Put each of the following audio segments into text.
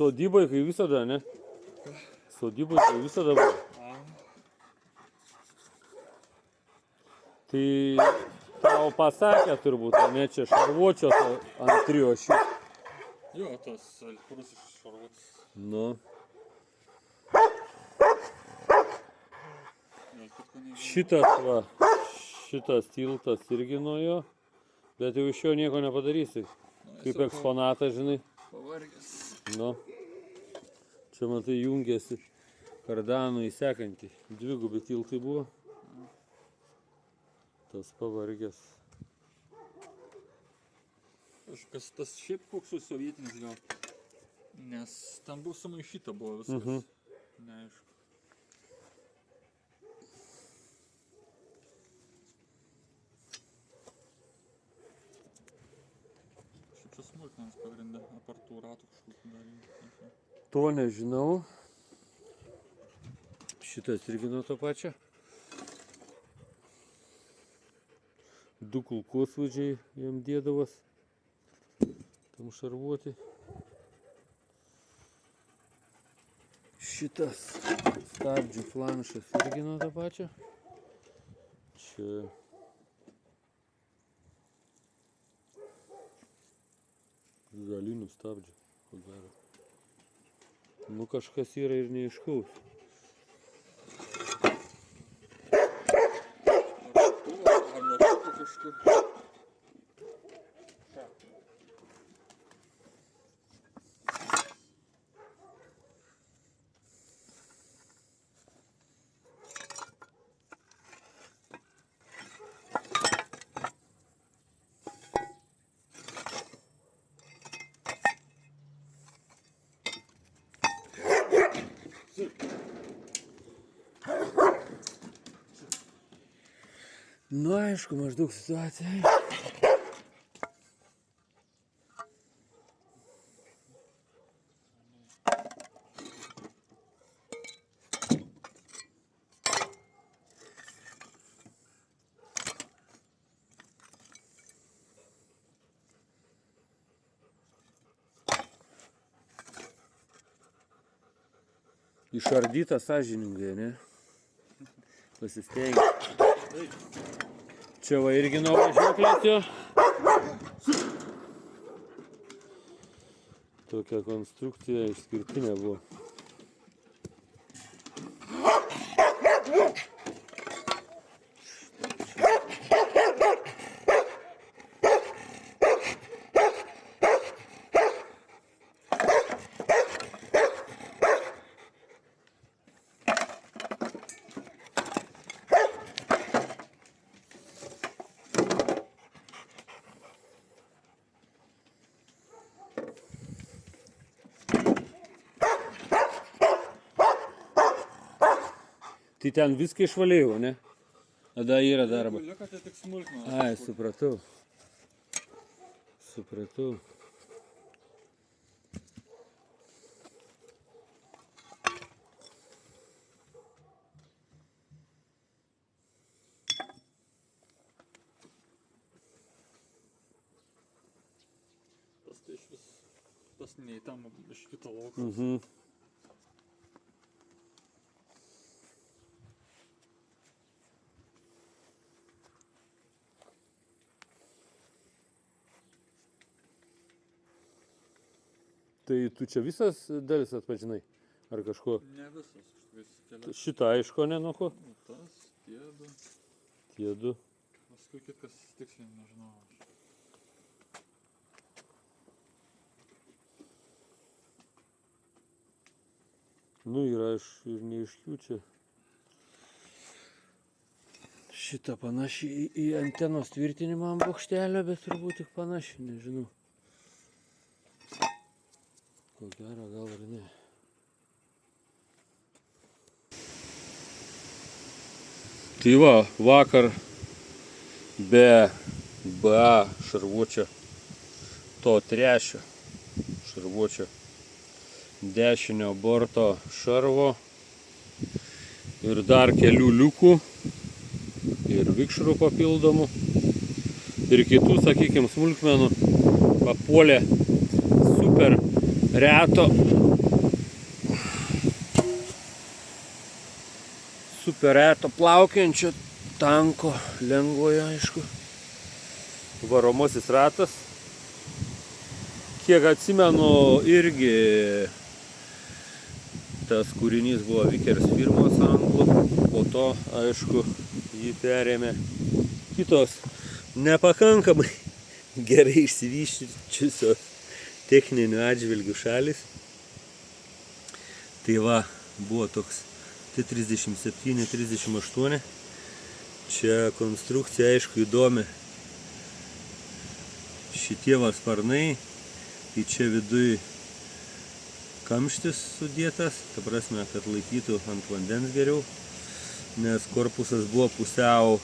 Sodybai, kai visada, ne? Sodybai, kai visada buvo. Tai tau pasakė turbūt, ne čia šarvuočios ant triošių. Jo, tas rusiškas šarvuotis. Nu. Šitas tiltas irgi nuo jo, bet jau iš jo nieko nepadarysi. Kaip eksponatas, žinai. Pavargęs. Nu. Čia matai jungiasi kardanų į sekantį. Dvigubi tiltai buvo. Tas pavargęs. Kažkas tas šiaip koks sovietinis gal. Nes ten buvo sumaišyta buvo viskas. Neaišku. Šiaip čia smulkmenos pagrinde, apartų ratų kažkokių dalykų. To nežinau. Šitas irgi nuo to pačio. Du kulkosvaidžiai jam dėdavas. Tam šarvuoti. Šitas stabdžių flanšas irgi nuo to pačio. Čia galinių stabdžių, ko gero. Nu kažkas yra ir neaiškaus. Nu aišku, maždaug situacija. Išardyta sąžiningai, ne? Pasistengia. Čia va irgi nuo važiuoklės jo. Tokia konstrukcija išskirtinė buvo. Tai ten viską išvalėjau, ne? Tada yra darba. Lieka tai tik smulkmenos. Ai, supratau. Supratau. Tas tai iš vis, tas nei tam iš kito lauko. Tai tu čia visas dalis atpažinai? Ar kažko? Ne visas, vis kelias. Šitą aišku, ne nuo ko? Tas, tie du. Tie du. Paskui kitas tiksliai nežinau. Nu yra ir neiškių čia. Šitą panaši į antenos tvirtinimą ant bokštelio, bet turbūt tik panaši, nežinau. Ko gero, gal ir ne. Tai va, vakar be BA šarvuočio, to trešio šarvuočio, dešinio borto šarvo ir dar kelių liukų ir vikšrų papildomų ir kitų, sakykime, smulkmenų papuolė super reto super reto plaukiančio tanko, lengvojo aišku. Varomasis ratas. Kiek atsimenu, irgi tas kūrinys buvo Vickers firmos anglų, po to, aišku, jį perėmė kitos nepakankamai gerai išsivyščiusios techninių atžvilgių šalis. Tai va, buvo toks T37-38. Čia konstrukcija, aišku, įdomi. Šitie va sparnai, tai čia viduj kamštis sudėtas, ta prasme, kad laikytų ant vandens geriau, nes korpusas buvo pusiau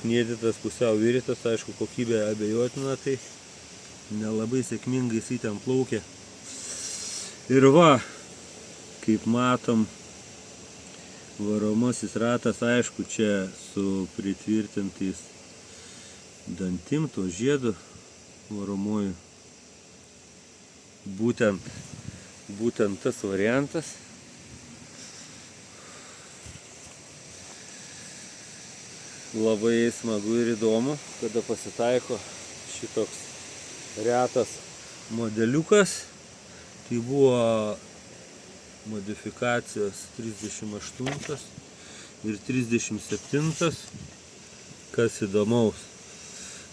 kniedytas, pusiau virytas, aišku, kokybė abejotina, tai nelabai sėkmingai jis ten plaukė. Ir va, kaip matom, varomasis ratas, aišku, čia su pritvirtintais dantim, to žiedu varomuoju. Būtent tas variantas. Labai smagu ir įdomu, kada pasitaiko šitoks retas modeliukas. Tai buvo modifikacijos 38 ir 37. Kas įdomaus?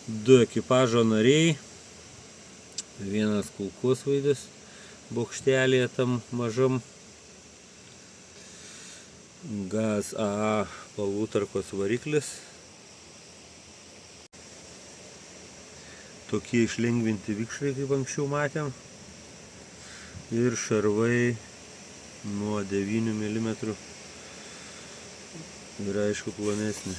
2 ekipažo nariai, vienas kulkosvaidis bokštelėje tam mažam, GAZ AA palūtarkos variklis, tokie išlengvinti vikšrai, kaip anksčiau matėm, ir šarvai nuo 9 mm ir aišku plonesni.